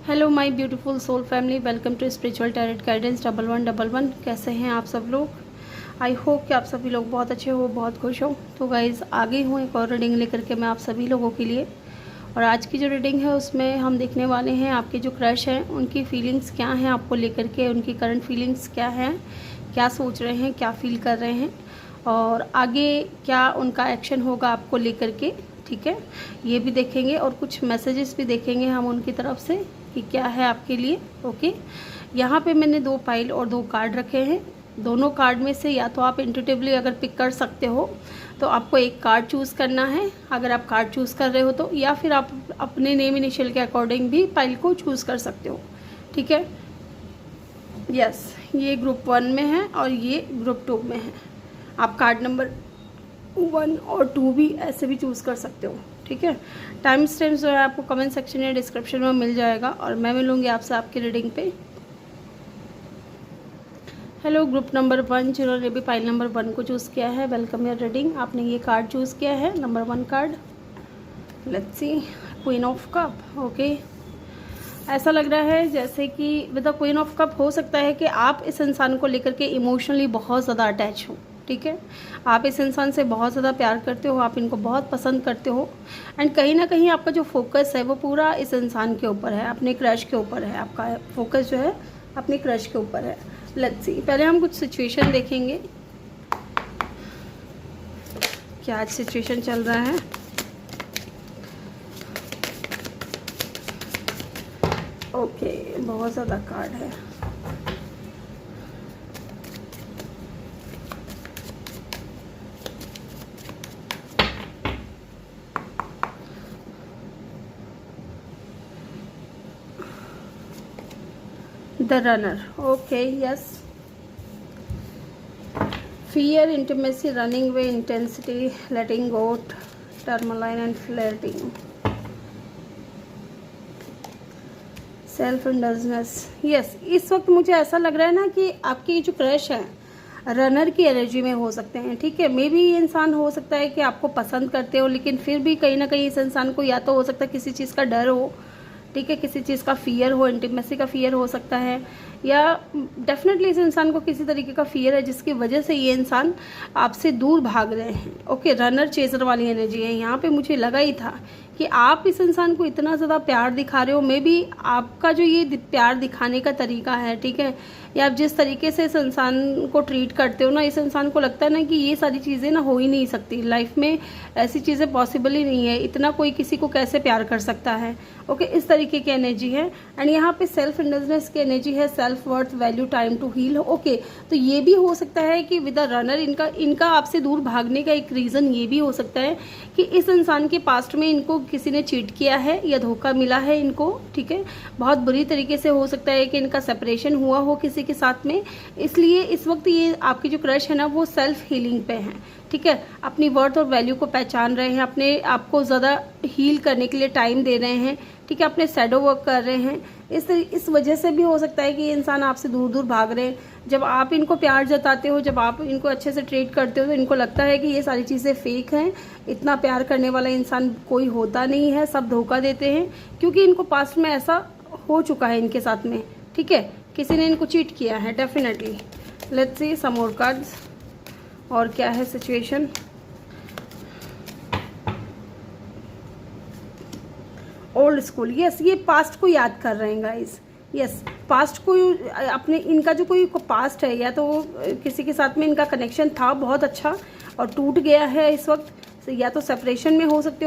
Hello my beautiful soul family, welcome to spiritual tarot guidance 1111। कैसे हैं आप सब लोग? आई होप कि आप सभी लोग बहुत अच्छे हो, बहुत खुश हो। तो गाइज़ आ गई हूँ एक और रीडिंग लेकर के मैं आप सभी लोगों के लिए। और आज की जो रीडिंग है उसमें हम देखने वाले हैं आपके जो क्रश हैं उनकी फीलिंग्स क्या हैं आपको लेकर के, उनकी करंट फीलिंग्स क्या हैं, क्या सोच रहे हैं, क्या फील कर रहे हैं और आगे क्या उनका एक्शन होगा आपको लेकर के। ठीक है, ये भी देखेंगे और कुछ मैसेजेस भी देखेंगे हम उनकी तरफ से कि क्या है आपके लिए। ओके, यहाँ पे मैंने 2 पाइल और 2 कार्ड रखे हैं। दोनों कार्ड में से या तो आप इंट्यूटिवली अगर पिक कर सकते हो तो आपको एक कार्ड चूज़ करना है, अगर आप कार्ड चूज़ कर रहे हो तो, या फिर आप अपने नेम इनिशियल के अकॉर्डिंग भी पाइल को चूज़ कर सकते हो। ठीक है, यस, ये ग्रुप 1 में है और ये ग्रुप 2 में है। आप कार्ड नंबर 1 और 2 भी ऐसे भी चूज़ कर सकते हो। ठीक है, टाइम स्टैम्प्स जो है आपको कमेंट सेक्शन या डिस्क्रिप्शन में मिल जाएगा और मैं मिलूँगी आपसे आपकी रीडिंग पे। हेलो ग्रुप नंबर 1 जिन्होंने भी फाइल नंबर 1 को चूज़ किया है, वेलकम योर रीडिंग। आपने ये कार्ड चूज़ किया है, number 1 card. Let's see, queen of cup. Okay, ऐसा लग रहा है जैसे कि with the queen of cup हो सकता है कि आप इस इंसान को लेकर के इमोशनली बहुत ज़्यादा अटैच हो। ठीक है, आप इस इंसान से बहुत ज़्यादा प्यार करते हो, आप इनको बहुत पसंद करते हो एंड कहीं ना कहीं आपका जो फोकस है वो पूरा इस इंसान के ऊपर है, अपने क्रश के ऊपर है। आपका फोकस जो है अपने क्रश के ऊपर है। लेट्स सी, पहले हम कुछ सिचुएशन देखेंगे, क्या आज सिचुएशन चल रहा है। ओके, बहुत ज़्यादा कार्ड है। The runner. Okay, yes. Fear, intimacy, running away, intensity, letting go, turmoil and flirting. Self indulgence. Yes, इस वक्त मुझे ऐसा लग रहा है ना कि आपकी जो क्रश है रनर की एनर्जी में हो सकते हैं। ठीक है, मे भी ये इंसान हो सकता है कि आपको पसंद करते हो लेकिन फिर भी कहीं ना कहीं इस इंसान को या तो हो सकता है किसी चीज़ का डर हो, ठीक है, किसी चीज़ का फियर हो, इंटीमेसी का फियर हो सकता है, या डेफिनेटली इस इंसान को किसी तरीके का फियर है जिसकी वजह से ये इंसान आपसे दूर भाग रहे हैं। ओके, रनर चेजर वाली एनर्जी है यहाँ पे। मुझे लगा ही था कि आप इस इंसान को इतना ज़्यादा प्यार दिखा रहे हो, मे बी आपका जो ये प्यार दिखाने का तरीका है, ठीक है, या आप जिस तरीके से इस इंसान को ट्रीट करते हो ना, इस इंसान को लगता है ना कि ये सारी चीज़ें ना हो ही नहीं सकती लाइफ में, ऐसी चीज़ें पॉसिबल ही नहीं है, इतना कोई किसी को कैसे प्यार कर सकता है। ओके, इस तरीके की एनर्जी है एंड यहाँ पे सेल्फ इंडल्जेंस की एनर्जी है, self worth, value, time to heal. Okay, तो ये भी हो सकता है कि विद द रनर इनका आपसे दूर भागने का एक रीज़न ये भी हो सकता है कि इस इंसान के पास्ट में इनको किसी ने चीट किया है या धोखा मिला है इनको। ठीक है, बहुत बुरी तरीके से हो सकता है कि इनका सेपरेशन हुआ हो किसी के साथ में, इसलिए इस वक्त ये आपकी जो क्रश है ना वो सेल्फ हीलिंग पे है। ठीक है, अपनी वर्थ और वैल्यू को पहचान रहे हैं, अपने आप को ज़्यादा हील करने के लिए टाइम दे रहे हैं। ठीक है, अपने शैडो वर्क कर रहे हैं। इस वजह से भी हो सकता है कि ये इंसान आपसे दूर दूर भाग रहे हैं। जब आप इनको प्यार जताते हो, जब आप इनको अच्छे से ट्रीट करते हो तो इनको लगता है कि ये सारी चीज़ें फेक हैं, इतना प्यार करने वाला इंसान कोई होता नहीं है, सब धोखा देते हैं, क्योंकि इनको पास्ट में ऐसा हो चुका है इनके साथ में। ठीक है, किसी ने इनको चीट किया है definitely. Let's see some more cards, और क्या है सिचुएशन। ओल्ड स्कूल, यस, ये पास्ट को याद कर रहे हैं गाइस। यस, पास्ट को अपने, इनका जो कोई पास्ट है या तो किसी के साथ में इनका कनेक्शन था बहुत अच्छा और टूट गया है इस वक्त, या तो सेपरेशन में हो सकते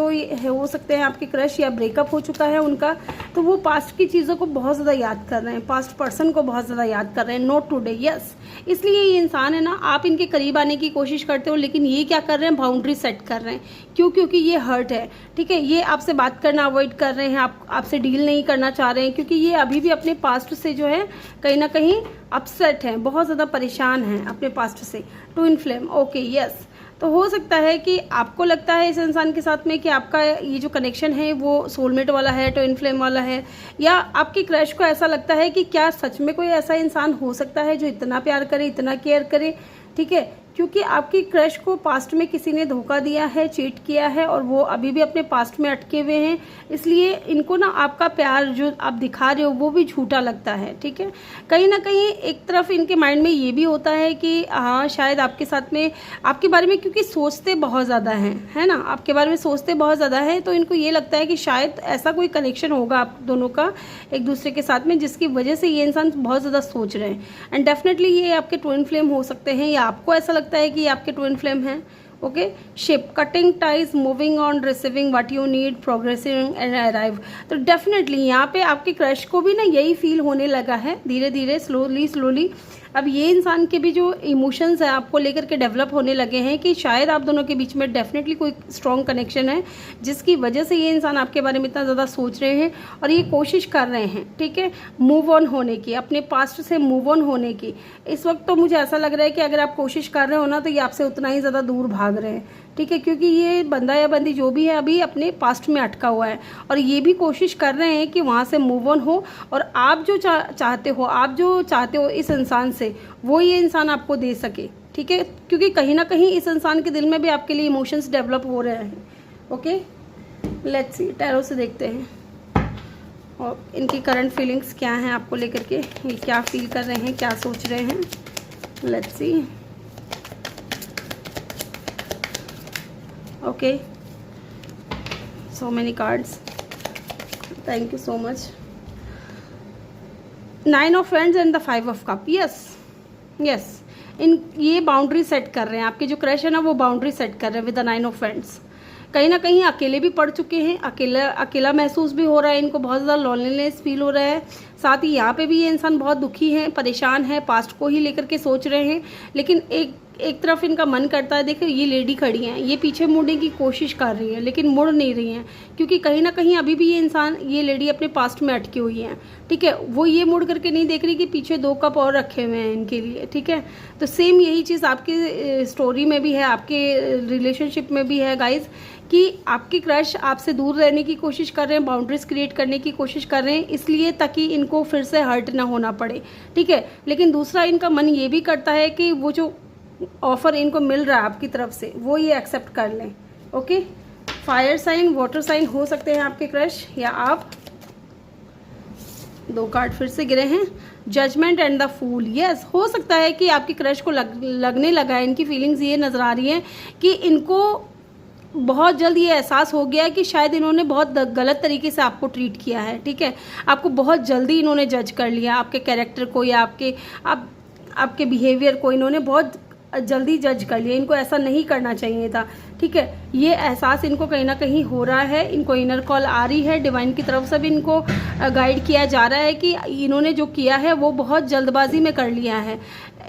हैं आपके क्रश, या ब्रेकअप हो चुका है उनका, तो वो पास्ट की चीज़ों को बहुत ज़्यादा याद कर रहे हैं, पास्ट पर्सन को बहुत ज़्यादा याद कर रहे हैं, नॉट टुडे। यस, इसलिए ये इंसान है ना, आप इनके करीब आने की कोशिश करते हो लेकिन ये क्या कर रहे हैं, बाउंड्री सेट कर रहे हैं। क्यों? क्योंकि ये हर्ट है। ठीक है, ये आपसे बात करना अवॉइड कर रहे हैं, आपसे डील नहीं करना चाह रहे हैं, क्योंकि ये अभी भी अपने पास्ट से जो है कहीं ना कहीं अपसेट हैं, बहुत ज़्यादा परेशान हैं अपने पास्ट से। Twin flame. ओके, यस, तो हो सकता है कि आपको लगता है इस इंसान के साथ में कि आपका ये जो कनेक्शन है वो सोलमेट वाला है, ट्विन फ्लेम वाला है, या आपकी क्रश को ऐसा लगता है कि क्या सच में कोई ऐसा इंसान हो सकता है जो इतना प्यार करे, इतना केयर करे। ठीक है, क्योंकि आपकी क्रश को पास्ट में किसी ने धोखा दिया है, चीट किया है, और वो अभी भी अपने पास्ट में अटके हुए हैं। इसलिए इनको ना आपका प्यार जो आप दिखा रहे हो वो भी झूठा लगता है, ठीक है। कहीं ना कहीं एक तरफ इनके माइंड में ये भी होता है कि हाँ शायद आपके साथ में, आपके बारे में क्योंकि सोचते बहुत ज़्यादा हैं, है ना, आपके बारे में सोचते बहुत ज़्यादा है, तो इनको ये लगता है कि शायद ऐसा कोई कनेक्शन होगा आप दोनों का एक दूसरे के साथ में, जिसकी वजह से ये इंसान बहुत ज़्यादा सोच रहे हैं। एंड डेफिनेटली ये आपके ट्विन फ्लेम हो सकते हैं, या आपको ऐसा लगता है कि ये आपके ट्विन फ्लेम हैं। Okay, ship cutting ties, moving on, receiving what you need, progressing and arrive. तो डेफिनेटली यहाँ पे आपके क्रश को भी ना यही फील होने लगा है धीरे धीरे, स्लोली। अब ये इंसान के भी जो इमोशंस है आपको लेकर के डेवलप होने लगे हैं कि शायद आप दोनों के बीच में डेफिनेटली कोई स्ट्रॉन्ग कनेक्शन है, जिसकी वजह से ये इंसान आपके बारे में इतना ज़्यादा सोच रहे हैं और ये कोशिश कर रहे हैं, ठीक है, मूव ऑन होने की, अपने पास्ट से मूव ऑन होने की। इस वक्त तो मुझे ऐसा लग रहा है कि अगर आप कोशिश कर रहे हो ना, तो ये आपसे उतना ही ज़्यादा दूर भाग रहे हैं, ठीक है, क्योंकि ये बंदा या बंदी जो भी है अभी अपने पास्ट में अटका हुआ है, और ये भी कोशिश कर रहे हैं कि वहाँ से मूव ऑन हो, और आप जो चाहते हो इस इंसान से, वो ये इंसान आपको दे सके, ठीक है, क्योंकि कहीं ना कहीं इस इंसान के दिल में भी आपके लिए इमोशंस डेवलप हो रहे हैं। ओके, लेट्स सी, टैरो से देखते हैं और इनकी करंट फीलिंग्स क्या हैं आपको लेकर के, ये क्या फील कर रहे हैं, क्या सोच रहे हैं। Let's see. Okay, so many cards, thank you so much. 9 of Wands and the 5 of Cup. yes ये बाउंड्री सेट कर रहे हैं, आपके जो क्रश है ना वो बाउंड्री सेट कर रहे हैं विद द 9 of Wands। कहीं ना कहीं अकेले भी पड़ चुके हैं, अकेला महसूस भी हो रहा है इनको, बहुत ज़्यादा लॉनलीनेस फील हो रहा है। साथ ही यहाँ पे भी ये इंसान बहुत दुखी है, परेशान है, पास्ट को ही लेकर के सोच रहे हैं, लेकिन एक तरफ इनका मन करता है, देखो ये लेडी खड़ी हैं, ये पीछे मुड़ने की कोशिश कर रही है लेकिन मुड़ नहीं रही हैं, क्योंकि कहीं ना कहीं अभी भी ये लेडी अपने पास्ट में अटकी हुई है, ठीक है। वो ये मुड़ करके नहीं देख रही कि पीछे 2 कप और रखे हुए हैं इनके लिए, ठीक है। तो सेम यही चीज़ आपकी स्टोरी में भी है, आपके रिलेशनशिप में भी है गाइज, कि आपके क्रश आपसे दूर रहने की कोशिश कर रहे हैं, बाउंड्रीज क्रिएट करने की कोशिश कर रहे हैं, इसलिए ताकि इनको फिर से हर्ट ना होना पड़े, ठीक है। लेकिन दूसरा इनका मन ये भी करता है कि वो जो ऑफर इनको मिल रहा है आपकी तरफ से वो ये एक्सेप्ट कर लें। Okay, fire sign, water sign हो सकते हैं आपके क्रश या आप। 2 कार्ड फिर से गिरे हैं, judgment and the fool. Yes, हो सकता है कि आपके क्रश को लगने लगा है, इनकी फीलिंग्स ये नजर आ रही हैं कि इनको बहुत जल्द ये एहसास हो गया है कि शायद इन्होंने बहुत गलत तरीके से आपको ट्रीट किया है, ठीक है। आपको बहुत जल्दी इन्होंने जज कर लिया, आपके कैरेक्टर को या आपके बिहेवियर को इन्होंने बहुत जल्दी जज कर लिया, इनको ऐसा नहीं करना चाहिए था, ठीक है। ये एहसास इनको कहीं ना कहीं हो रहा है, इनको इनर कॉल आ रही है, डिवाइन की तरफ से भी इनको गाइड किया जा रहा है कि इन्होंने जो किया है वो बहुत जल्दबाजी में कर लिया है।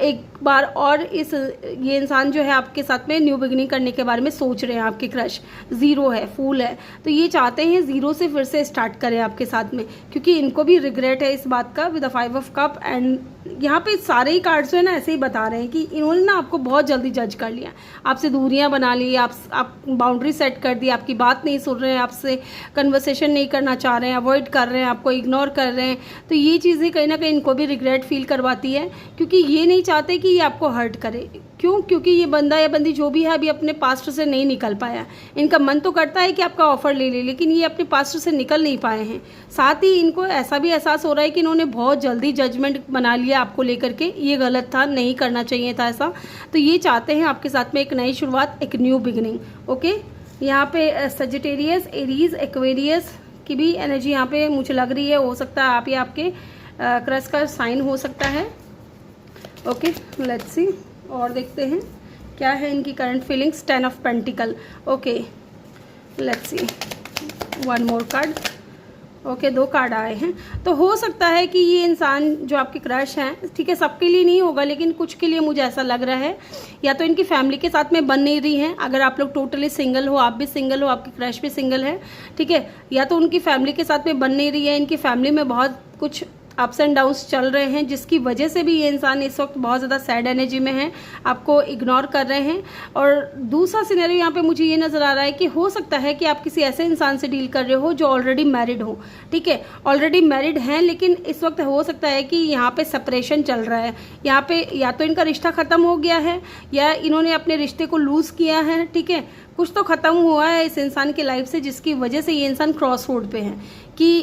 एक बार और ये इंसान जो है आपके साथ में न्यू बिगिनिंग करने के बारे में सोच रहे हैं, आपके क्रश 0 है, फूल है, तो ये चाहते हैं 0 से फिर से स्टार्ट करें आपके साथ में, क्योंकि इनको भी रिग्रेट है इस बात का with the 5 of Cup। And यहाँ पे सारे ही कार्ड्स जो है ना ऐसे ही बता रहे हैं कि इन्होंने ना आपको बहुत जल्दी जज कर लिया, आपसे दूरियां बना ली, आप बाउंड्री सेट कर दी, आपकी बात नहीं सुन रहे हैं, आपसे कन्वर्सेशन नहीं करना चाह रहे हैं, अवॉइड कर रहे हैं, आपको इग्नोर कर रहे हैं। तो ये चीज़ें कहीं ना कहीं इनको भी रिग्रेट फील करवाती है, क्योंकि ये नहीं चाहते कि ये आपको हर्ट करे। क्यों? क्योंकि ये बंदा या बंदी जो भी है अभी अपने पास्ट से नहीं निकल पाया। इनका मन तो करता है कि आपका ऑफर ले ले, लेकिन ये अपने पास्ट से निकल नहीं पाए हैं। साथ ही इनको ऐसा भी एहसास हो रहा है कि इन्होंने बहुत जल्दी जजमेंट बना लिया आपको लेकर के, ये गलत था, नहीं करना चाहिए था ऐसा। तो ये चाहते हैं आपके साथ में एक नई शुरुआत, एक न्यू बिगिनिंग। ओके, यहाँ पे सजिटेरियस, एरीज, एक्वेरियस की भी एनर्जी यहाँ पे मुझे लग रही है। हो सकता है आप या आपके क्रश का साइन हो सकता है। ओके, लेट्स सी और देखते हैं क्या है इनकी current feelings. 10 of Pentacle। Okay, let's C, 1 more card. Okay, 2 card आए हैं। तो हो सकता है कि ये इंसान जो आपके क्रश हैं, ठीक है, सबके लिए नहीं होगा लेकिन कुछ के लिए मुझे ऐसा लग रहा है, या तो इनकी फैमिली के साथ में बन नहीं रही हैं। अगर आप लोग टोटली सिंगल हो, आप भी सिंगल हो, आपकी क्रश भी सिंगल है, ठीक है, या तो उनकी फैमिली के साथ में बन नहीं रही है, इनकी फैमिली में बहुत कुछ अप्स एंड डाउन्स चल रहे हैं, जिसकी वजह से भी ये इंसान इस वक्त बहुत ज़्यादा सैड एनर्जी में है, आपको इग्नोर कर रहे हैं। और दूसरा सिनेरियो यहाँ पे मुझे ये नज़र आ रहा है कि हो सकता है कि आप किसी ऐसे इंसान से डील कर रहे हो जो ऑलरेडी मैरिड हो, ठीक है, ऑलरेडी मैरिड हैं, लेकिन इस वक्त हो सकता है कि यहाँ पे सेपरेशन चल रहा है। यहाँ पे या तो इनका रिश्ता ख़त्म हो गया है या इन्होंने अपने रिश्ते को लूज़ किया है, ठीक है, कुछ तो ख़त्म हुआ है इस इंसान की लाइफ से, जिसकी वजह से ये इंसान क्रॉस रोड पे है कि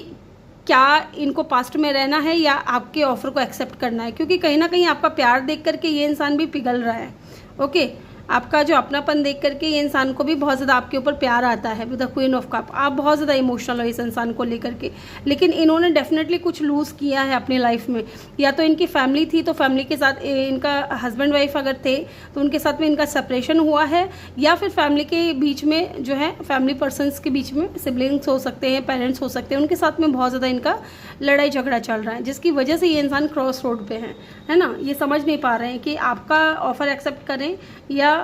क्या इनको पास्ट में रहना है या आपके ऑफर को एक्सेप्ट करना है, क्योंकि कहीं ना कहीं आपका प्यार देख करके ये इंसान भी पिघल रहा है। ओके, आपका जो अपनापन देख करके ये इंसान को भी बहुत ज़्यादा आपके ऊपर प्यार आता है with the queen of cup. आप बहुत ज़्यादा इमोशनल हो इस इंसान को लेकर के, लेकिन इन्होंने डेफिनेटली कुछ लूज़ किया है अपनी लाइफ में। या तो इनकी फैमिली थी तो फैमिली के साथ इनका हस्बैंड वाइफ अगर थे तो उनके साथ में इनका सेपरेशन हुआ है, या फिर फैमिली के बीच में जो है फैमिली पर्सनस के बीच में सिबलिंग्स हो सकते हैं, पेरेंट्स हो सकते हैं, उनके साथ में बहुत ज़्यादा इनका लड़ाई झगड़ा चल रहा है, जिसकी वजह से ये इंसान क्रॉस रोड पे है ना। ये समझ नहीं पा रहे हैं कि आपका ऑफर एक्सेप्ट करें या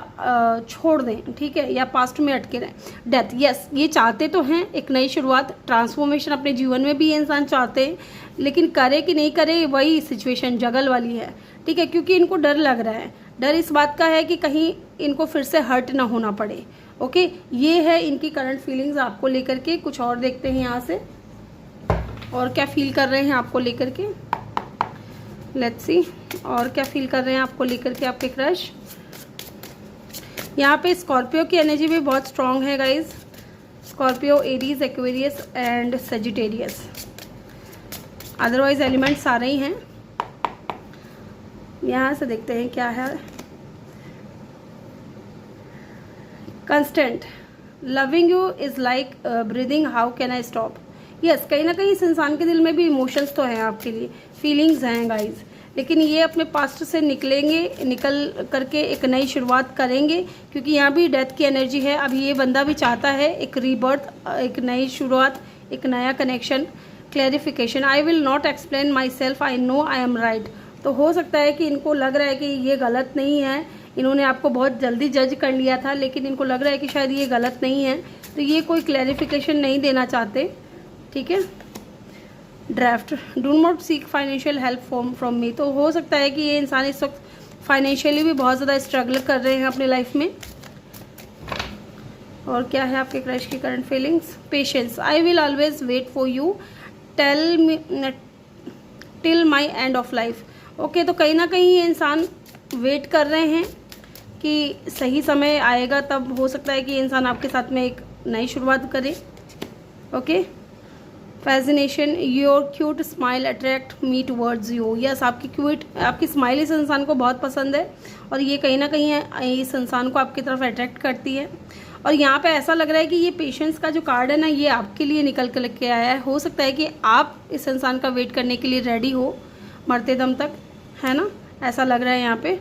छोड़ दें, ठीक है, या पास्ट में अटके रहें। डेथ, यस, ये चाहते तो हैं एक नई शुरुआत, ट्रांसफॉर्मेशन अपने जीवन में भी ये इंसान चाहते हैं, लेकिन करे कि नहीं करे वही सिचुएशन जगल वाली है, ठीक है, क्योंकि इनको डर लग रहा है। डर इस बात का है कि कहीं इनको फिर से हर्ट ना होना पड़े। ओके, ये है इनकी करंट फीलिंग्स आपको लेकर के। कुछ और देखते हैं यहाँ से और क्या फील कर रहे हैं आपको लेकर के। लेट्स सी और क्या फील कर रहे हैं आपको लेकर के आपके क्रश। यहाँ पे स्कॉर्पियो की एनर्जी भी बहुत स्ट्रांग है guys. Scorpio, Aries, Aquarius and Sagittarius, otherwise element सारे ही हैं। यहाँ से देखते हैं क्या है। Constant, loving you is like breathing, how can I stop. Yes, कहीं ना कहीं इस इंसान के दिल में भी इमोशंस तो हैं आपके लिए, फीलिंग्स हैं गाइज, लेकिन ये अपने पास्ट से निकल करके एक नई शुरुआत करेंगे, क्योंकि यहाँ भी डेथ की एनर्जी है। अब ये बंदा भी चाहता है एक रीबर्थ, एक नई शुरुआत, एक नया connection, clarification. I will not explain my self, I know I am right. तो हो सकता है कि इनको लग रहा है कि ये गलत नहीं है, इन्होंने आपको बहुत जल्दी जज कर लिया था, लेकिन इनको लग रहा है कि शायद ये गलत नहीं है, तो ये कोई क्लैरिफिकेशन नहीं देना चाहते, ठीक है। Draft, do not seek financial help from me. तो हो सकता है कि ये इंसान इस वक्त फाइनेंशियली भी बहुत ज़्यादा स्ट्रगल कर रहे हैं अपनी लाइफ में। और क्या है आपके क्रश की current feelings. Patience, I will always wait for you till my end of life. Okay, तो कहीं ना कहीं ये इंसान वेट कर रहे हैं कि सही समय आएगा, तब हो सकता है कि इंसान आपके साथ में एक नई शुरुआत करे। Okay, fascination, your cute smile attract me towards you. Yes, आपकी स्माइल इस इंसान को बहुत पसंद है और ये कहीं ना कहीं इस इंसान को आपकी तरफ अट्रैक्ट करती है। और यहाँ पे ऐसा लग रहा है कि ये पेशेंस का जो कार्ड है ना, ये आपके लिए निकल कर के आया है। हो सकता है कि आप इस इंसान का वेट करने के लिए रेडी हो मरते दम तक, है ना, ऐसा लग रहा है यहाँ पे।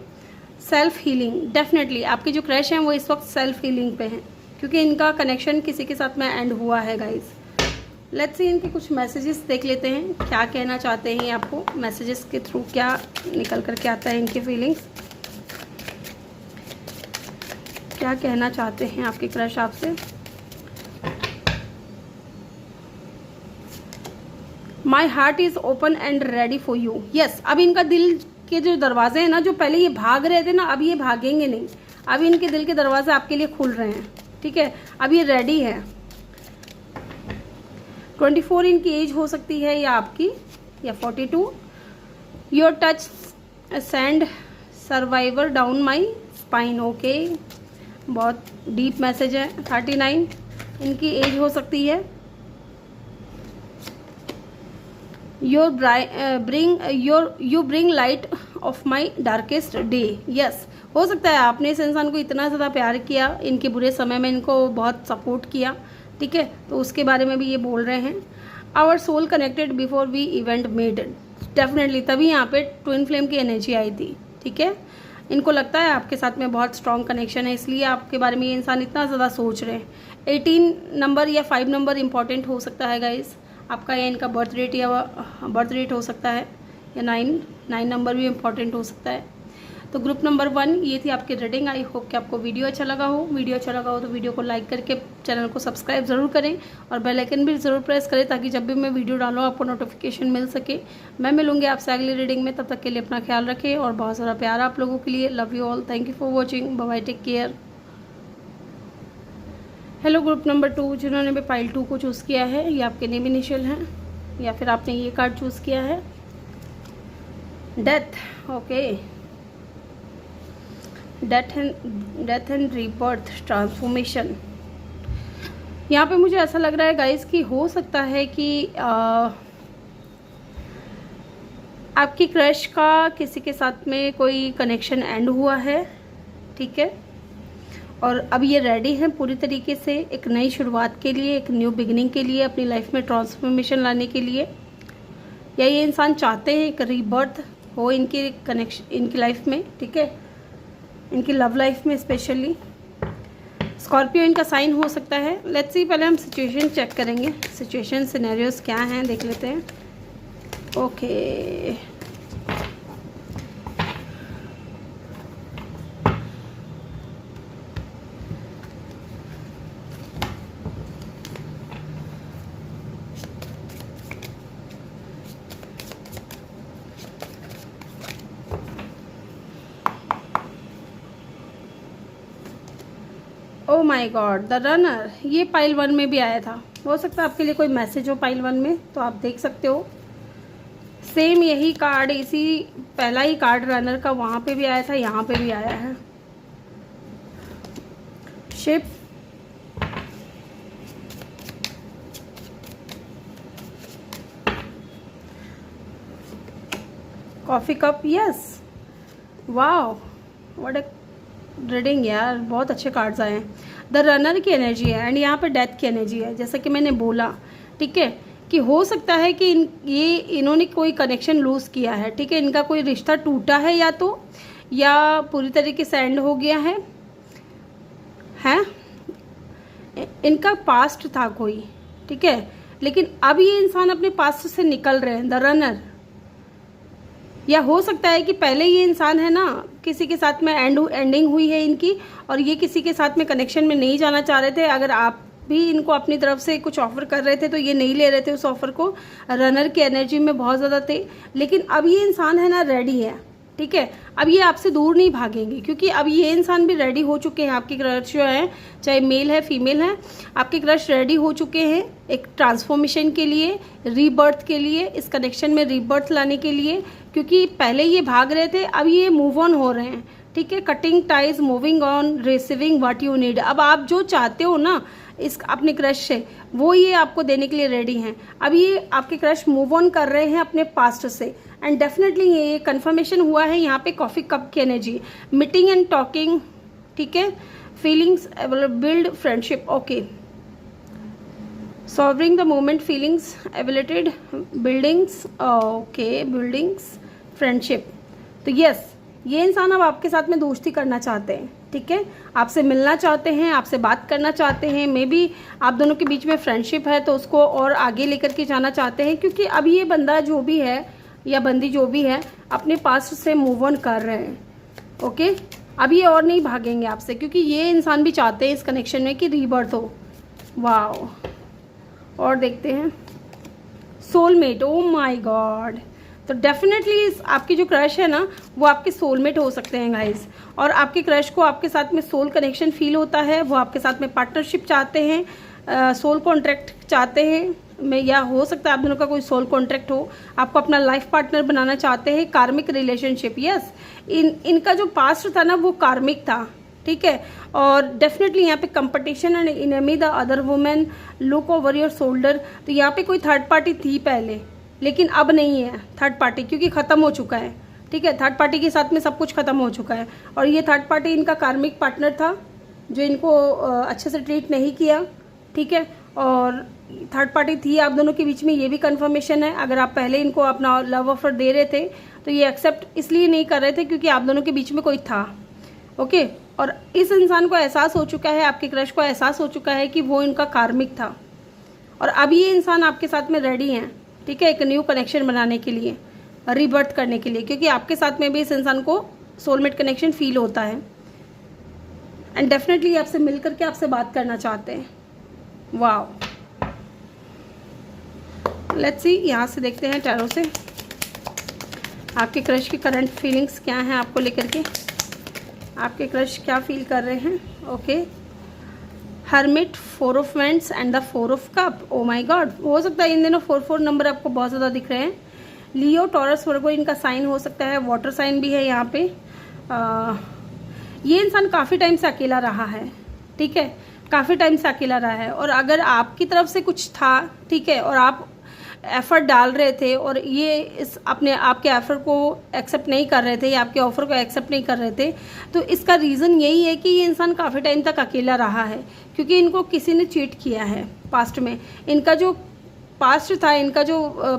सेल्फ हीलिंग, डेफिनेटली आपके जो क्रश हैं वो इस वक्त सेल्फ हीलिंग पे हैं, क्योंकि इनका कनेक्शन किसी के साथ में एंड हुआ है गाइज। लेट्स सी इनके कुछ मैसेजेस देख लेते हैं, क्या कहना चाहते हैं आपको, मैसेजेस के थ्रू क्या निकल करके आता है इनकी फीलिंग्स, क्या कहना चाहते हैं आपके क्रश आपसे। My heart is open and ready for you. Yes, अब इनका दिल के जो दरवाजे हैं ना, जो पहले ये भाग रहे थे ना, अब ये भागेंगे नहीं, अब इनके दिल के दरवाजे आपके लिए खुल रहे हैं, ठीक है, अब ये रेडी है। 24 इनकी एज हो सकती है या आपकी, या 42। Your touch send survivor down my spine. Okay, बहुत डीप मैसेज है। 39 इनकी एज हो सकती है। You bring light of my darkest day. Yes, हो सकता है आपने इस इंसान को इतना ज़्यादा प्यार किया, इनके बुरे समय में इनको बहुत सपोर्ट किया, ठीक है, तो उसके बारे में भी ये बोल रहे हैं। Our soul connected before we even met, definitely तभी यहाँ पे ट्विन फ्लेम की एनर्जी आई थी, ठीक है। इनको लगता है आपके साथ में बहुत स्ट्रॉन्ग कनेक्शन है, इसलिए आपके बारे में ये इंसान इतना ज़्यादा सोच रहे हैं। 18 नंबर या 5 नंबर इंपॉर्टेंट हो सकता है गाइस आपका, या इनका बर्थ रेट हो सकता है, या 9 नंबर भी इम्पॉर्टेंट हो सकता है। तो ग्रुप नंबर 1 ये थी आपकी रीडिंग। आई होप कि आपको वीडियो अच्छा लगा हो। वीडियो अच्छा लगा हो तो वीडियो को लाइक करके चैनल को सब्सक्राइब ज़रूर करें और बेल आइकन भी ज़रूर प्रेस करें ताकि जब भी मैं वीडियो डालूँ आपको नोटिफिकेशन मिल सके। मैं मिलूंगी आपसे अगली रीडिंग में, तब तक के लिए अपना ख्याल रखें और बहुत सारा प्यार आप लोगों के लिए। Love you all, thank you for watching, bye bye, take care. Hello group number 2 जिन्होंने भी पाइल 2 को चूज़ किया है, ये आपके नेम इनिशियल हैं या फिर आपने ये कार्ड चूज़ किया है, death. Okay, death and rebirth, transformation. यहाँ पे मुझे ऐसा लग रहा है गाइस कि हो सकता है कि आपकी क्रश का किसी के साथ में कोई कनेक्शन एंड हुआ है, ठीक है, और अब ये रेडी हैं पूरी तरीके से एक नई शुरुआत के लिए, एक न्यू बिगिनिंग के लिए, अपनी लाइफ में ट्रांसफॉर्मेशन लाने के लिए, या ये इंसान चाहते हैं एक रीबर्थ हो इनकी कनेक्शन, इनकी लाइफ में, ठीक है, इनकी लव लाइफ में स्पेशली। स्कॉर्पियो इनका साइन हो सकता है। लेट्स सी, पहले हम सिचुएशन चेक करेंगे, सिचुएशन सिनेरियोस क्या हैं देख लेते हैं। Okay, oh my god, the runner, ये पाइल 1 में भी आया था। हो सकता है आपके लिए कोई मैसेज हो पाइल 1 में, तो आप देख सकते हो। सेम यही कार्ड, इसी पहला ही कार्ड रनर का वहाँ पे भी आया था, यहाँ पे भी आया है। Ship, coffee cup, yes, wow, what a reading यार, बहुत अच्छे कार्ड्स आए हैं। द रनर की एनर्जी है एंड यहाँ पे डेथ की एनर्जी है, जैसा कि मैंने बोला, ठीक है, कि हो सकता है कि इन्होंने कोई कनेक्शन लूज़ किया है, ठीक है, इनका कोई रिश्ता टूटा है या तो, या पूरी तरीके से एंड हो गया है, इनका पास्ट था कोई, ठीक है, लेकिन अब ये इंसान अपने पास्ट से निकल रहे हैं, द रनर। या हो सकता है कि पहले ये इंसान है ना, किसी के साथ में एंडिंग हुई है इनकी और ये किसी के साथ में कनेक्शन में नहीं जाना चाह रहे थे। अगर आप भी इनको अपनी तरफ से कुछ ऑफर कर रहे थे तो ये नहीं ले रहे थे उस ऑफर को, रनर की एनर्जी में बहुत ज़्यादा थे। लेकिन अब ये इंसान है ना, रेडी है, ठीक है, अब ये आपसे दूर नहीं भागेंगे क्योंकि अब ये इंसान भी रेडी हो चुके हैं। आपकी क्रश जो है, चाहे मेल है फीमेल है, आपके क्रश रेडी हो चुके हैं एक ट्रांसफॉर्मेशन के लिए, रीबर्थ के लिए, इस कनेक्शन में रीबर्थ लाने के लिए, क्योंकि पहले ये भाग रहे थे, अब ये मूव ऑन हो रहे हैं, ठीक है, cutting ties, moving on, receiving what you need. अब आप जो चाहते हो ना इस अपने क्रश से, वो ये आपको देने के लिए रेडी हैं। अब ये आपके क्रश मूव ऑन कर रहे हैं अपने पास्ट से एंड डेफिनेटली ये कंफर्मेशन हुआ है यहाँ पे कॉफ़ी कप की एनर्जी, मीटिंग एंड टॉकिंग, ठीक है, feelings, build friendship, okay, solving the moment, feelings, ability, buildings, okay, buildings, friendship. तो यस, ये इंसान अब आपके साथ में दोस्ती करना चाहते हैं, ठीक है, आपसे मिलना चाहते हैं, आपसे बात करना चाहते हैं, मे बी आप दोनों के बीच में फ्रेंडशिप है तो उसको और आगे लेकर के जाना चाहते हैं, क्योंकि अब ये बंदा जो भी है या बंदी जो भी है अपने पास्ट से मूव ऑन कर रहे हैं, ओके। अब ये और नहीं भागेंगे आपसे क्योंकि ये इंसान भी चाहते हैं इस कनेक्शन में कि रीबर्थ हो। वाओ, और देखते हैं सोलमेट, ओ माय गॉड। तो डेफिनेटली आपकी जो क्रश है ना, वो आपके सोलमेट हो सकते हैं गाइस, और आपके क्रश को आपके साथ में सोल कनेक्शन फील होता है, वो आपके साथ में पार्टनरशिप चाहते हैं, सोल कॉन्ट्रैक्ट चाहते हैं, या हो सकता है आप दोनों का कोई सोल कॉन्ट्रैक्ट हो, आपको अपना लाइफ पार्टनर बनाना चाहते हैं, कार्मिक रिलेशनशिप, यस। इनका जो पास्ट था ना वो कार्मिक था, ठीक है, और डेफिनेटली यहाँ पे competition and enemy the other women, look over your shoulder. तो यहाँ पे कोई थर्ड पार्टी थी पहले, लेकिन अब नहीं है थर्ड पार्टी, क्योंकि ख़त्म हो चुका है, ठीक है, थर्ड पार्टी के साथ में सब कुछ ख़त्म हो चुका है। और ये थर्ड पार्टी इनका कार्मिक पार्टनर था जो इनको अच्छे से ट्रीट नहीं किया, ठीक है, और थर्ड पार्टी थी आप दोनों के बीच में, ये भी कंफर्मेशन है। अगर आप पहले इनको अपना लव ऑफर दे रहे थे तो ये एक्सेप्ट इसलिए नहीं कर रहे थे क्योंकि आप दोनों के बीच में कोई था, ओके। और इस इंसान को एहसास हो चुका है, आपके क्रश को एहसास हो चुका है कि वो इनका कार्मिक था, और अब ये इंसान आपके साथ में रेडी हैं, ठीक है, एक न्यू कनेक्शन बनाने के लिए, रीबर्थ करने के लिए, क्योंकि आपके साथ में भी इस इंसान को सोलमेट कनेक्शन फील होता है एंड डेफिनेटली आपसे मिल करके आपसे बात करना चाहते हैं। वाओ, लेट्स सी, यहाँ से देखते हैं टैरो से आपके क्रश की करंट फीलिंग्स क्या हैं आपको लेकर के, आपके क्रश क्या फील कर रहे हैं। Okay, hermit, 4 of vents and the 4 of cup. Oh my God, हो सकता है इन दिनों 4 नंबर आपको बहुत ज़्यादा दिख रहे हैं। लियो, टॉरस, वर्गो इनका साइन हो सकता है, वाटर साइन भी है यहाँ पे। ये इंसान काफ़ी टाइम से अकेला रहा है, ठीक है, काफ़ी टाइम से अकेला रहा है और अगर आपकी तरफ से कुछ था, ठीक है, और आप एफर्ट डाल रहे थे और ये इस अपने आपके एफर्ट को एक्सेप्ट नहीं कर रहे थे या आपके ऑफर को एक्सेप्ट नहीं कर रहे थे, तो इसका रीज़न यही है कि ये इंसान काफ़ी टाइम तक अकेला रहा है क्योंकि इनको किसी ने चीट किया है पास्ट में। इनका जो पास्ट था, इनका जो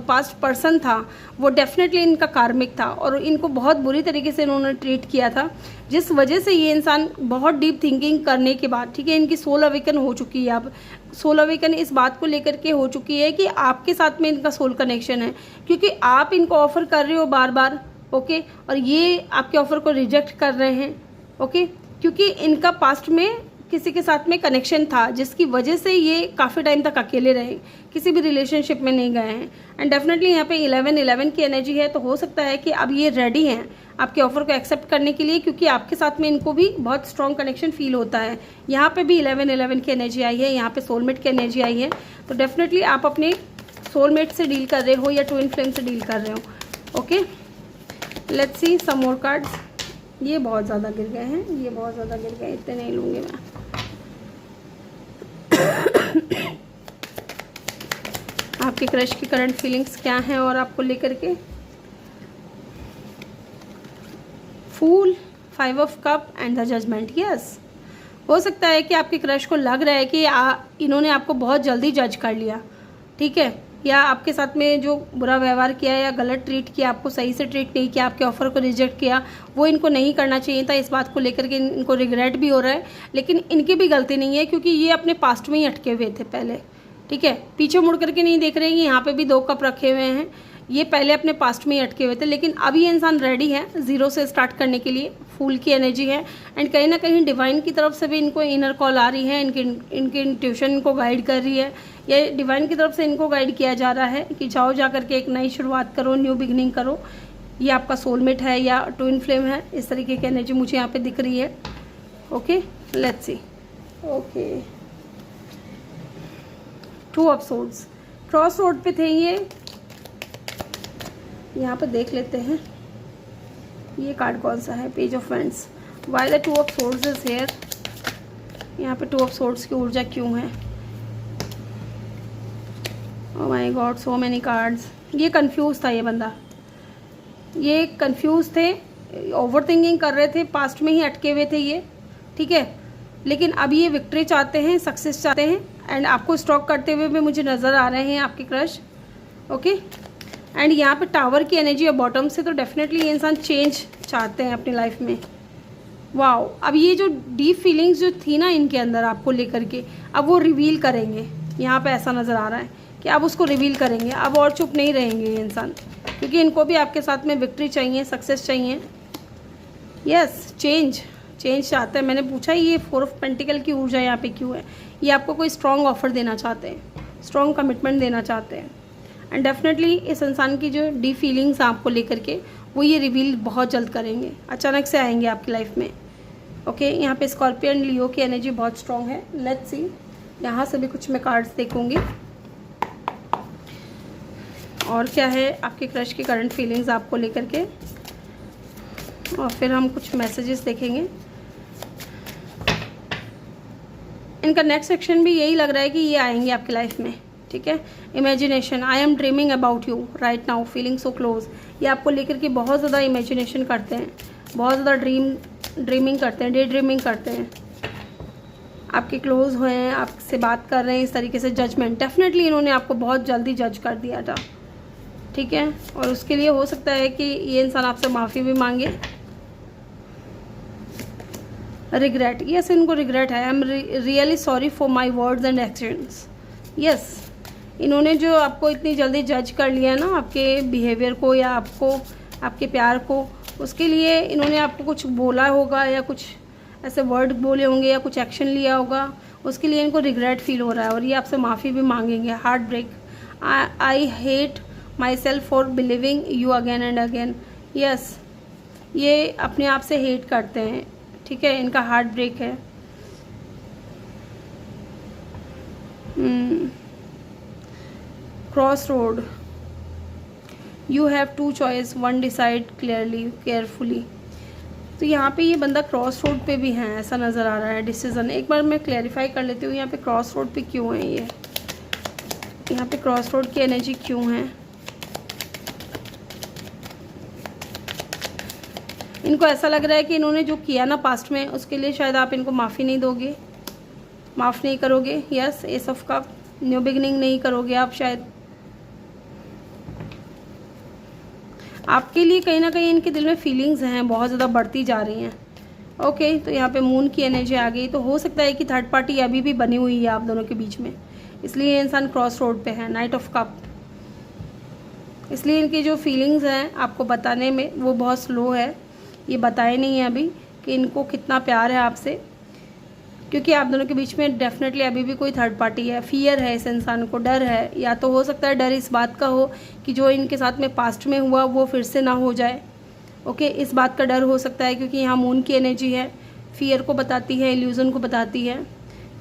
पास्ट पर्सन था वो डेफिनेटली इनका कार्मिक था और इनको बहुत बुरी तरीके से इन्होंने ट्रीट किया था, जिस वजह से ये इंसान बहुत डीप थिंकिंग करने के बाद, ठीक है, इनकी सोल अवेकन हो चुकी है। अब सोल अवेकन इस बात को लेकर के हो चुकी है कि आपके साथ में इनका सोल कनेक्शन है क्योंकि आप इनको ऑफर कर रहे हो बार बार, ओके, और ये आपके ऑफर को रिजेक्ट कर रहे हैं, ओके, क्योंकि इनका पास्ट में किसी के साथ में कनेक्शन था जिसकी वजह से ये काफ़ी टाइम तक अकेले रहे, किसी भी रिलेशनशिप में नहीं गए हैं। एंड डेफिनेटली यहाँ पे 11 की एनर्जी है, तो हो सकता है कि अब ये रेडी हैं आपके ऑफर को एक्सेप्ट करने के लिए क्योंकि आपके साथ में इनको भी बहुत स्ट्रॉन्ग कनेक्शन फील होता है। यहाँ पे भी 11 की एनर्जी आई है, यहाँ पे सोलमेट की एनर्जी आई है, तो डेफिनेटली आप अपने सोलमेट से डील कर रहे हो या ट्विन फ्लेम से डील कर रहे हो। Okay, let's see some more cards. ये बहुत ज़्यादा गिर गए हैं, ये बहुत ज़्यादा गिर गए, इतने नहीं लूँगी मैं। आपके क्रश की करंट फीलिंग्स क्या हैं और आपको लेकर के। Fool, 5 of cup and the judgment. Yes, हो सकता है कि आपके क्रश को लग रहा है कि इन्होंने आपको बहुत जल्दी जज कर लिया, ठीक है, या आपके साथ में जो बुरा व्यवहार किया या गलत ट्रीट किया, आपको सही से ट्रीट नहीं किया, आपके ऑफर को रिजेक्ट किया, वो इनको नहीं करना चाहिए था। इस बात को लेकर के इनको रिग्रेट भी हो रहा है, लेकिन इनकी भी गलती नहीं है क्योंकि ये अपने पास्ट में ही अटके हुए थे पहले, ठीक है, पीछे मुड़ करके नहीं देख रहे हैं कि यहाँ पे भी 2 कप रखे हुए हैं, ये पहले अपने पास्ट में ही अटके हुए थे, लेकिन अब ये इंसान रेडी है 0 से स्टार्ट करने के लिए। फूल की एनर्जी है एंड कहीं ना कहीं डिवाइन की तरफ से भी इनको इनर कॉल आ रही है, इनकी इंट्यूशन इनको गाइड कर रही है, ये डिवाइन की तरफ से इनको गाइड किया जा रहा है कि जाओ जा करके एक नई शुरुआत करो, न्यू बिगनिंग करो। ये आपका सोलमेट है या ट्विन फ्लेम है, इस तरीके की एनर्जी मुझे यहाँ पे दिख रही है। Okay, let's C. Okay, 2 of swords, cross road पे थे ये, यहाँ पे देख लेते हैं ये कार्ड कौन सा है। Page of vents, why the 2 of swords is here. यहाँ पे 2 ऑफ सोर्ड्स की ऊर्जा क्यों है। Oh my God, so many cards. ये कंफ्यूज था, ये बंदा, ये कंफ्यूज थे, ओवर थिंकिंग कर रहे थे, पास्ट में ही अटके हुए थे ये, ठीक है, लेकिन अब ये विक्ट्री चाहते हैं, सक्सेस चाहते हैं एंड आपको स्टॉक करते हुए भी मुझे नज़र आ रहे हैं आपके क्रश। ओके, एंड यहाँ पे टावर की एनर्जी है बॉटम से, तो डेफिनेटली ये इंसान चेंज चाहते हैं अपनी लाइफ में। वाओ, अब ये जो डीप फीलिंग्स जो थी ना इनके अंदर आपको लेकर के, अब वो रिवील करेंगे। यहाँ पे ऐसा नज़र आ रहा है कि अब उसको रिवील करेंगे, अब और चुप नहीं रहेंगे ये इंसान, क्योंकि इनको भी आपके साथ में विक्ट्री चाहिए, सक्सेस चाहिए। यस, चेंज चाहते हैं। मैंने पूछा ये 4 ऑफ पेंटिकल की ऊर्जा यहाँ पे क्यों है। ये आपको कोई स्ट्रॉन्ग ऑफर देना चाहते हैं, स्ट्रॉन्ग कमिटमेंट देना चाहते हैं एंड डेफिनेटली इस इंसान की जो डीप फीलिंग्स आपको लेकर के वो ये रिवील बहुत जल्द करेंगे, अचानक से आएंगे आपकी लाइफ में। ओके, यहाँ पे स्कॉर्पियन, लियो की एनर्जी बहुत स्ट्रॉन्ग है। लेट्स सी, यहाँ से भी कुछ मैं कार्ड्स देखूंगी और क्या है आपके क्रश की करंट फीलिंग्स आपको लेकर के, और फिर हम कुछ मैसेजेस देखेंगे। इनका नेक्स्ट सेक्शन भी यही लग रहा है कि ये आएंगे आपकी लाइफ में, ठीक है। Imagination, I am dreaming about you right now, feeling so close. ये आपको लेकर के बहुत ज़्यादा इमेजिनेशन करते हैं, बहुत ज़्यादा ड्रीमिंग करते हैं, डे ड्रीमिंग करते हैं, आपके क्लोज हुए हैं, आपसे बात कर रहे हैं इस तरीके से। जजमेंट, डेफिनेटली इन्होंने आपको बहुत जल्दी जज कर दिया था, ठीक है, और उसके लिए हो सकता है कि ये इंसान आपसे माफ़ी भी मांगे। रिग्रेट, यस, इनको रिग्रेट है। I am really sorry for my words and actions. Yes, इन्होंने जो आपको इतनी जल्दी जज कर लिया ना, आपके बिहेवियर को या आपको, आपके प्यार को, उसके लिए इन्होंने आपको कुछ बोला होगा या कुछ ऐसे वर्ड बोले होंगे या कुछ एक्शन लिया होगा, उसके लिए इनको रिग्रेट फील हो रहा है और ये आपसे माफ़ी भी मांगेंगे। Heart break, I hate myself for believing you again and again. Yes, ये अपने आप से हेट करते हैं, ठीक है, इनका हार्ट ब्रेक है। Cross road, you have two choice, one decide clearly carefully. तो यहाँ पे ये बंदा क्रॉस रोड पे भी है, ऐसा नज़र आ रहा है डिसीज़न। एक बार मैं क्लैरिफाई कर लेती हूँ यहाँ पे क्रॉस रोड पे क्यों है ये, यहाँ पे क्रॉस रोड की एनर्जी क्यों है। इनको ऐसा लग रहा है कि इन्होंने जो किया ना पास्ट में, उसके लिए शायद आप इनको माफ़ी नहीं दोगे, माफ़ नहीं करोगे। Yes, S of cup, new beginning नहीं करोगे आप शायद। आपके लिए कहीं ना कहीं इनके दिल में फीलिंग्स हैं, बहुत ज़्यादा बढ़ती जा रही हैं। ओके, तो यहाँ पे मून की एनर्जी आ गई, तो हो सकता है कि थर्ड पार्टी अभी भी बनी हुई है आप दोनों के बीच में, इसलिए ये इंसान क्रॉस रोड पे है। नाइट ऑफ कप, इसलिए इनकी जो फीलिंग्स हैं आपको बताने में वो बहुत स्लो है, ये बताए नहीं है अभी कि इनको कितना प्यार है आपसे, क्योंकि आप दोनों के बीच में डेफिनेटली अभी भी कोई थर्ड पार्टी है। फियर है इस इंसान को, डर है, या तो हो सकता है डर इस बात का हो कि जो इनके साथ में पास्ट में हुआ वो फिर से ना हो जाए। ओके, इस बात का डर हो सकता है, क्योंकि यहाँ मून की एनर्जी है, फियर को बताती है, इल्यूजन को बताती है।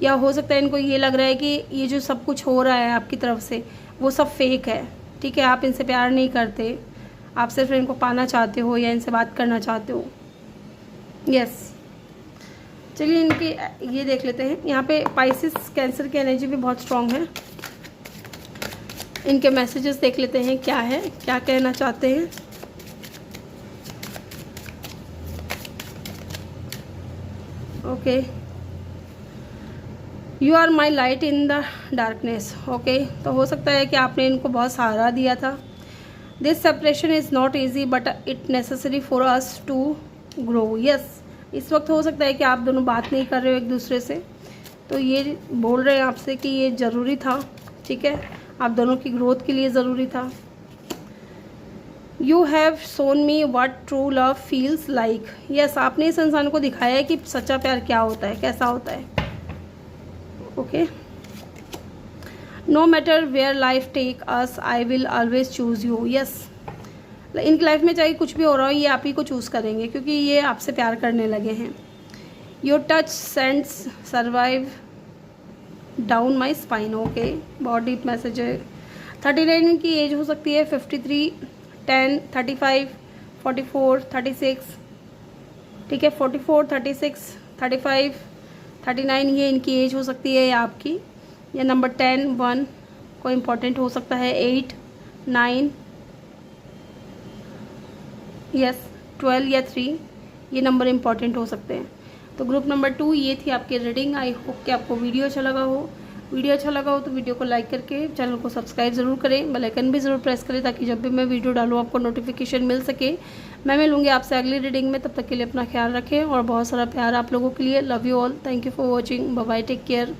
या हो सकता है इनको ये लग रहा है कि ये जो सब कुछ हो रहा है आपकी तरफ से वो सब फेक है, ठीक है, आप इनसे प्यार नहीं करते, आप सिर्फ इनको पाना चाहते हो या इनसे बात करना चाहते हो। यस, चलिए इनकी ये देख लेते हैं। यहाँ पे पाइसिस कैंसर की एनर्जी भी बहुत स्ट्रांग है। इनके मैसेजेस देख लेते हैं क्या है, क्या कहना चाहते हैं। Okay, you are my light in the darkness. Okay, तो हो सकता है कि आपने इनको बहुत सहारा दिया था। This separation is not easy but it necessary for us to grow. Yes, इस वक्त हो सकता है कि आप दोनों बात नहीं कर रहे हो एक दूसरे से, तो ये बोल रहे हैं आपसे कि ये ज़रूरी था, ठीक है, आप दोनों की ग्रोथ के लिए ज़रूरी था। You have shown me what true love feels like. Yes, आपने इस इंसान को दिखाया है कि सच्चा प्यार क्या होता है, कैसा होता है। Okay, no matter where life take us I will always choose you. Yes, इनकी लाइफ में चाहे कुछ भी हो रहा हो ये आप ही को चूज़ करेंगे, क्योंकि ये आपसे प्यार करने लगे हैं। Your touch sends survive down my spine. Okay, बहुत डीप मैसेज है। 39 की एज हो सकती है, 53, 10, 35, 44, 36, ठीक है, 44, 36, 35, 39 ये इनकी एज हो सकती है या आपकी, या नंबर 10, 1 को इम्पोर्टेंट हो सकता है, 8, 9, यस 12 या 3 ये नंबर इम्पॉर्टेंट हो सकते हैं। तो ग्रुप नंबर 2 ये थी आपकी रीडिंग। आई होप कि आपको वीडियो अच्छा लगा हो। वीडियो अच्छा लगा हो तो वीडियो को लाइक करके चैनल को सब्सक्राइब ज़रूर करें, बेल आइकन भी ज़रूर प्रेस करें, ताकि जब भी मैं वीडियो डालूँ आपको नोटिफिकेशन मिल सके। मैं मिलूँगी आपसे अगली रीडिंग में, तब तक के लिए अपना ख्याल रखें और बहुत सारा प्यार आप लोगों के लिए। Love you all, thank you for watching, bye bye, take care.